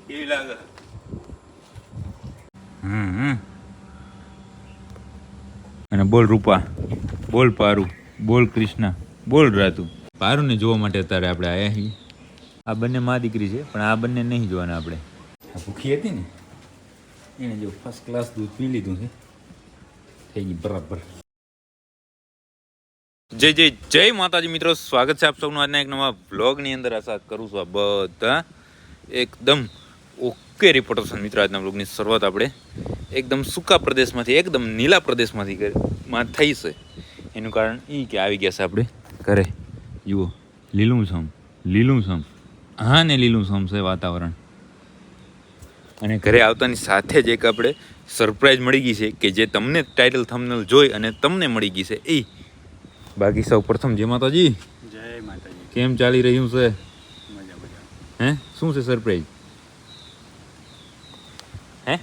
કેવી લાગે? અને બોલ રૂપા, બોલ પારુ, બોલ કૃષ્ણા, બોલ રાતુ. પારુને જોવા માટે અત્યારે આપણે આવ્યા છીએ. આ બંને મા દીકરી છે, પણ આ બંને નહીં જોવાના આપણે. આ ભૂખી હતી ને એને જો ફર્સ્ટ ક્લાસ દૂધ પી લીધું છે, થઈ ગઈ બરાબર. જય જય જય માતાજી મિત્રો, સ્વાગત છે આપ સૌનું આજના એક નવા વ્લોગની અંદર. આશા કરું છું આ બધા એકદમ ઓકે રિપોર્ટર છે મિત્રો. આજના વ્લોગની શરૂઆત આપણે એકદમ સૂકા પ્રદેશમાંથી, એકદમ નીલા પ્રદેશમાંથી થઈ છે. એનું કારણ એ કે આવી ગયા છે આપણે ઘરે. જુઓ લીલુંછમ લીલુંછમ, હા ને લીલુંછમ છે વાતાવરણ. અને ઘરે આવતાની સાથે જ એક આપણે સરપ્રાઈઝ મળી ગઈ છે કે જે તમને ટાઇટલ થંબનેલ જોઈ અને તમને મળી ગઈ છે એ. બાકી સૌ પ્રથમ જય માતાજી. જય માતાજી. કેમ ચાલી રહ્યું છે? મજા મજા. હે શું છે સરપ્રાઈઝ? હે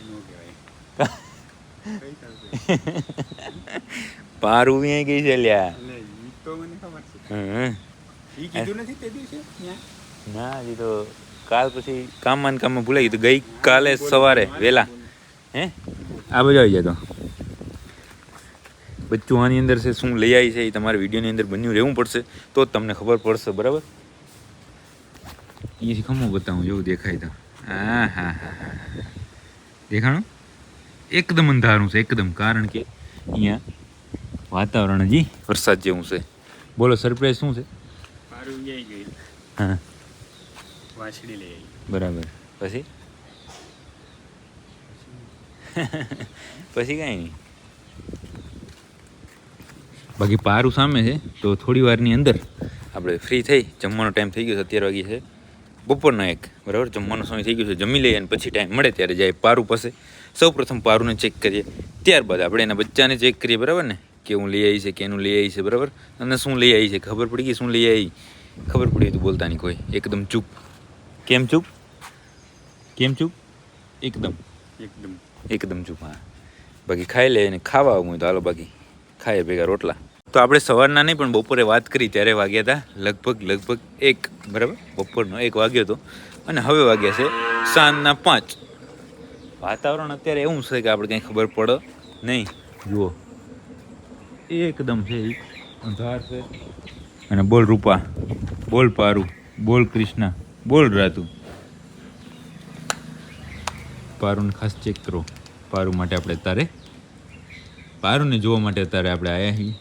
પારું અહીં ગઈ છે લ્યા. તો મને ખબર છે. હા ઈ કીધું નથી તે દિવસે ના એ તો કાલ પછી કામમાં ભૂલાઈ ગયું. ગઈ કાલે સવારે વહેલા હે આ બાજુ આવી જાય તો બચ્ચું આની અંદર છે. શું લઈ આવી છે એ તમારે વિડીયોની અંદર બન્યું રહેવું પડશે તો જ તમને ખબર પડશે. બરાબર? અહીંયાથી ખમો બતાવું જેવું દેખાય તો. હા હા હા હા દેખાણું? એકદમ અંધારું છે એકદમ, કારણ કે અહીંયા વાતાવરણ હજી વરસાદ જેવું છે. બોલો સરપ્રાઈઝ શું છે? મારું લઈ ગઈ. હા વાછડી લઈ આવી. બરાબર. પછી પછી કાંઈ નહીં. બાકી પારું સામે છે તો થોડી વારની અંદર આપણે ફ્રી થઈ જમવાનો ટાઈમ થઈ ગયો છે. 11 વાગી છે બપોરના 1. બરાબર? જમવાનો સમય થઈ ગયો છે. જમી લઈએ અને પછી ટાઈમ મળે ત્યારે જાય પારું પાસે. સૌ પ્રથમ પારુંને ચેક કરીએ, ત્યારબાદ આપણે એના બચ્ચાને ચેક કરીએ. બરાબર ને? કેવું લઈ આવી છે, કેનું લઈ આવી છે. બરાબર? અને શું લઈ આવી છે ખબર પડી ગઈ. શું લઈ આવી ખબર પડી તો બોલતા નહીં કોઈ. એકદમ ચૂપ. કેમ ચૂપ? કેમ ચૂપ? એકદમ એકદમ એકદમ ચૂપ. હા બાકી ખાઈ લે અને ખાવા આવું તો હાલો બાકી ખાઈએ ભેગા રોટલા. તો આપણે સવારના નહીં પણ બપોરે વાત કરી ત્યારે વાગ્યા હતા લગભગ 1. બરાબર? બપોરનો 1 વાગ્યો હતો અને હવે વાગ્યા છે સાંજના 5. વાતાવરણ અત્યારે એવું છે કે આપણે કંઈ ખબર પડે નહીં. જુઓ એકદમ છે અંધાર છે. અને બોલ રૂપા, બોલ પારુ, બોલ કૃષ્ણા, બોલ રાતુ. પારુને ખાસ ચેક કરો. પારુ માટે આપણે અત્યારે પારુને જોવા માટે અત્યારે આપણે આવ્યા છીએ.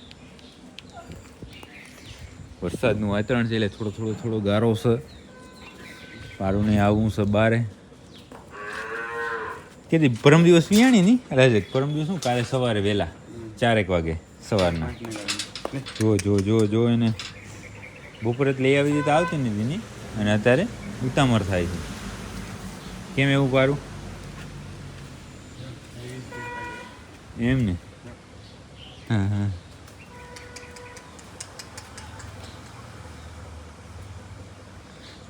વરસાદનું વાતાવરણ છે એટલે થોડો ગારો છે. પારુને આવવું છે બારે. કેદી પરમ દિવસ વિયાણી નહીં રાજક? પરમ દિવસ શું કાલે સવારે વહેલા 4 વાગે સવારના. જો એને બપોરે જ લઈ આવી તો આવતી નથી ની. અને અત્યારે ઉતામળ થાય છે. કેમ એવું પારું? એમ ને? હા હા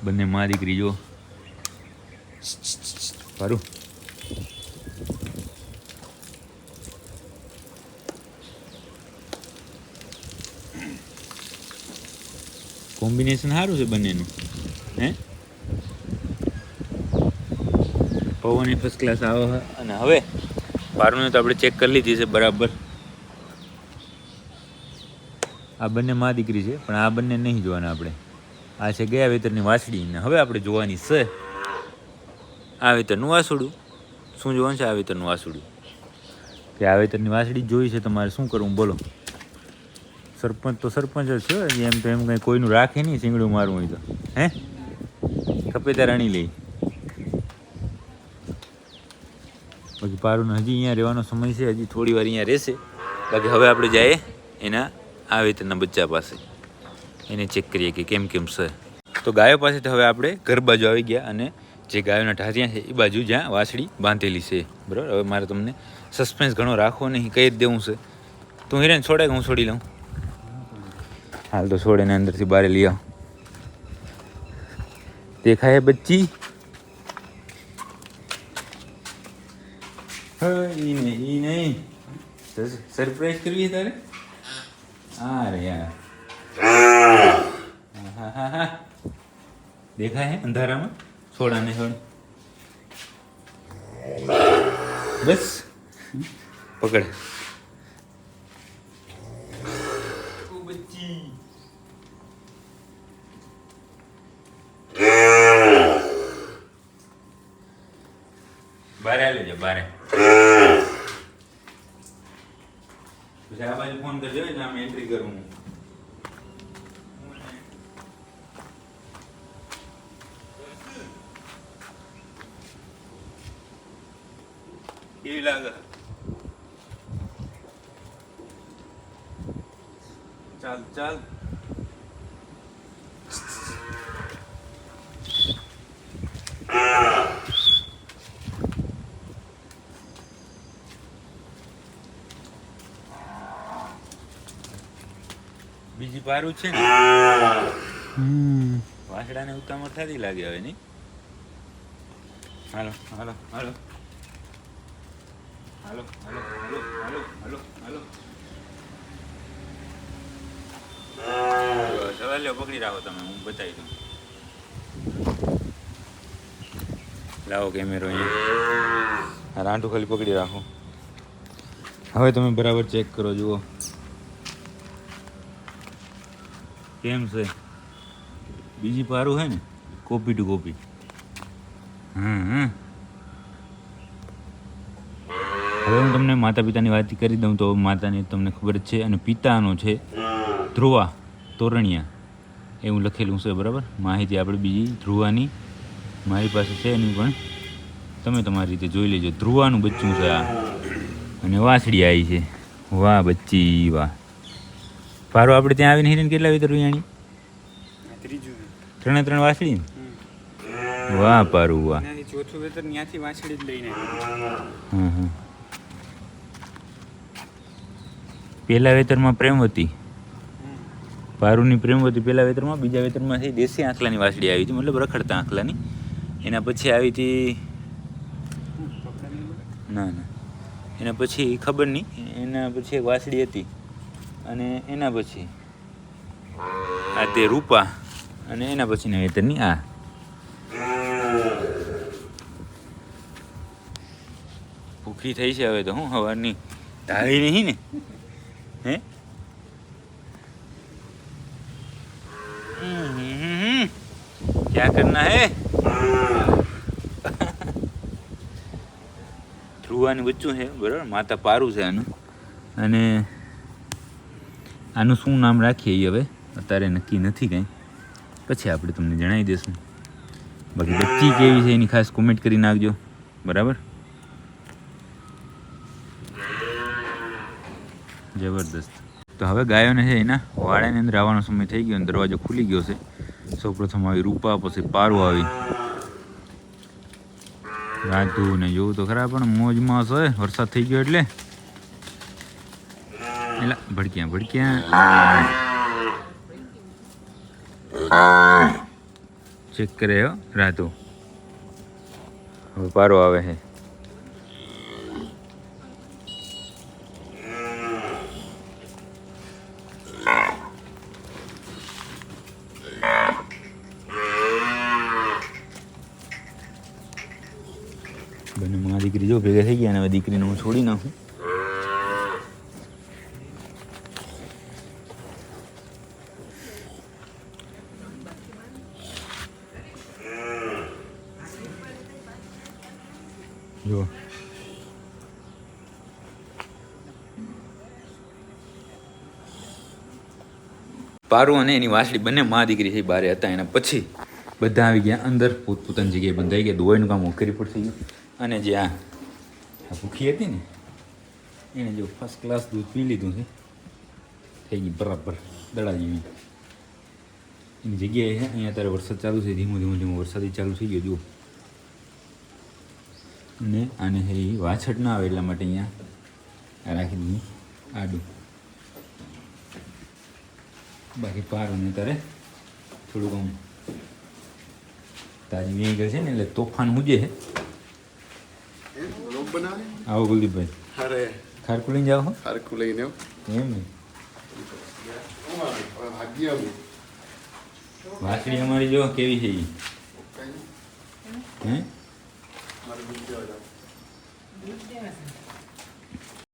બંને મા દીકરી જો પારું. કોમ્બિનેશન સારું છે બંનેનું. હે પવન ફર્સ્ટ ક્લાસ આવે છે. અને હવે પારુને તો આપણે ચેક કરી લીધી છે બરાબર. આ બંને મા દીકરી છે, પણ આ બંને નહીં જોવાના આપણે. આ છે ગયા વેતરની વાછડી ને હવે આપણે જોવાની છે આ વેતરનું વાસુડું. શું જોવાનું છે? આ વેતરનું વાસુડું. કે આ વેતરની વાછડી જોઈ છે તમારે શું કરવું બોલો? સરપંચ તો સરપંચ જ છે. એમ તો એમ કંઈ કોઈનું રાખે નહીં. શીંગડું મારવું હોય તો હે ખપે ત્યારે અણી લઈ. બાકી પારુને હજી અહીંયા રહેવાનો સમય છે. હજી થોડી વાર અહીંયા રહેશે. બાકી હવે આપણે જઈએ એના આ વેતરના બચ્ચા પાસે. એને ચેક કરીએ કે કેમ છે. તો ગાયો પાસેથી હવે આપણે ઘર બાજુ આવી ગયા અને જે ગાયોના ઢારિયા છે એ બાજુ જ્યાં વાછડી બાંધેલી છે. બરાબર? હવે મારે તમને સસ્પેન્સ ઘણો રાખવો નહીં, કહી જ દેવું છે. તું હિરેન છોડે કે હું છોડી લઉં? હાલ તો છોડે ને અંદરથી બહાર લઈ આવ. દેખાય બચ્ચી? ઈ નહીં સરપ્રાઈઝ કરવી તારે? હા રે યાર. હા દેખાય હે અંધારામાં? છોડાને છોડ બસ પકડ. ઓ બચ્ચી. બારે લેજે બારે. પછી આ બાજુ ફોન કરજો ને આમ એન્ટ્રી કરું હું. કેવી લાગે? ચાલ ચાલ. બીજી પારું છે ને વાસડાને ઉતામળ થતી લાગે હવે નહીં. હાલો હાલો હાલો હાલો હાલો હાલો હાલો હાલો હાલો. સવાલ લ્યો પકડી રાખો તમે, હું બતાવી દઉં. લાવો કેમેરો અહીંયા. રાંઠું ખાલી પકડી રાખો. હવે તમે બરાબર ચેક કરો, જુઓ કેમ છે. બીજી પારું છે ને કોપી ટુ કોપી. હવે હું તમને માતા પિતાની વાત કરી દઉં તો માતાની તમને ખબર જ છે, અને પિતાનો છે ધ્રુવા તોરણિયા એવું લખેલું છે, બરાબર. માહિતી આપણે બીજી ધ્રુવાની મારી પાસે છે નહીં, પણ તમે તમારી રીતે જોઈ લેજો. ધ્રુવાનું બચ્ચું છે આ, અને વાસળી આવી છે. વાહ બચ્ચી વાહ. પારો આપણે ત્યાં આવીને હિરેન કેટલા વેતર વિયાણી? ત્રણે ત્રણ વાસળી. વાહ પારું વાહ. ચોથું વેતર ત્યાંથી વાછડી જ લઈને. પહેલા વેતરમાં પ્રેમવતી, પારુની પ્રેમવતી પહેલા વેતરમાં. બીજા વેતરમાં છે દેશી આંખલાની વાસળી આવી હતી, મતલબ રખડતા આંખલાની. એના પછી આવી હતી, ના ના એના પછી ખબર નહીં. એના પછી એક વાસળી હતી, અને એના પછી આ તે રૂપા, અને એના પછીના વેતરની આ. ભૂખી થઈ છે હવે તો. હું સવારની ઢાળી નહીં ને? હે ક્યાં કરના હે? ધ્રુવાનું બચ્ચું છે, બરાબર. માતા પારું છે આનું. અને આનું શું નામ રાખીએ એ હવે અત્યારે નક્કી નથી કાંઈ, પછી આપણે તમને જણાવી દઈશું. બાકી બચ્ચી કેવી છે એની ખાસ કોમેન્ટ કરી નાખજો, બરાબર. જબરદસ્ત. તો હવે ગાયોને છે એના વાડાની અંદર આવવાનો સમય થઈ ગયો અને દરવાજો ખુલી ગયો છે. સૌપ્રથમ આવી રૂપા, પછી પારું આવી. રાધુ ને જોવું તો ખરા, પણ મોજમાં છે. વરસાદ થઈ ગયો એટલે ભડક્યા ભડક્યા ચેક કરે હો રાધુ. હવે પારો આવે છે. બંને માં દીકરી જો ભેગા થઈ ગયા, અને હવે દીકરીને હું છોડી નાખું. જો પારું અને એની વાસળી બંને મા દીકરી છે બારે હતા. એના પછી બધા આવી ગયા અંદર, પોતપોતાની જગ્યાએ બંધાઈ ગયા. દોવાઈનું કામ કરી પડશે. અને જે આ ભૂખી હતી ને એને જો ફર્સ્ટ ક્લાસ દૂધ પી લીધું છે, થઈ ગઈ બરાબર દડા જેવી. એની જગ્યાએ છે અહીંયા અત્યારે વરસાદ ચાલુ છે, ધીમો ધીમો ધીમો વરસાદ ચાલુ થઈ ગયો જુઓ. અને આને છે એ વાછટ ના આવે એટલા માટે અહીંયા રાખી દીધું આડું. બાકી પારુંને ત્યારે થોડુંક આમ તાજી વેગર છે ને એટલે તોફાન મૂજે છે. આવો કુલદીપભાઈ. અરે ખારકું લઈને જાઓ હો? ખારકું લઈને એમ ને? વાસળી અમારી જો કેવી છે એ. હે દૂધ દેવા છે.